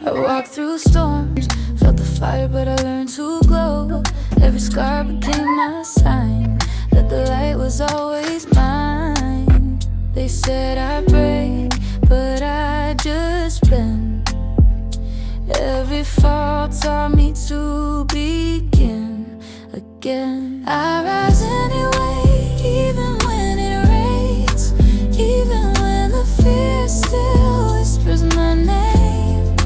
I walked through storms, felt the fire, but I learned to glow. Every scar became my sign that the light was always mine. They said I'd break, but I just bend. Every fall taught me to begin again. I rise anyway, even when it rains, even when the fear still whispers my name.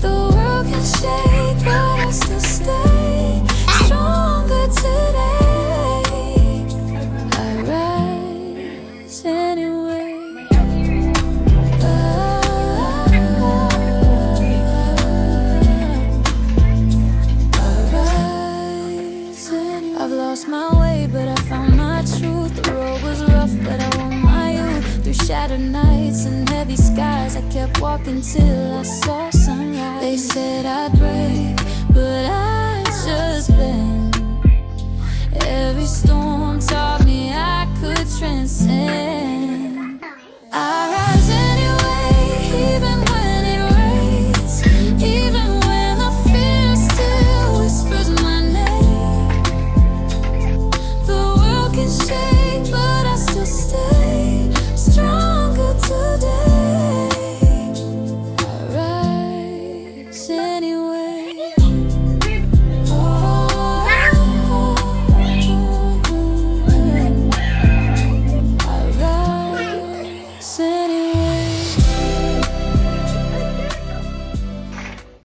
The world can shake, but I still stay stronger today. I rise anyway. I've lost my way, but I found my truth. The road was rough, but I won my youth. Through shattered nights and heavy skies, I kept walking till I saw sunrise. They said I'd break, but I just bend. Every storm taught me I could transcend.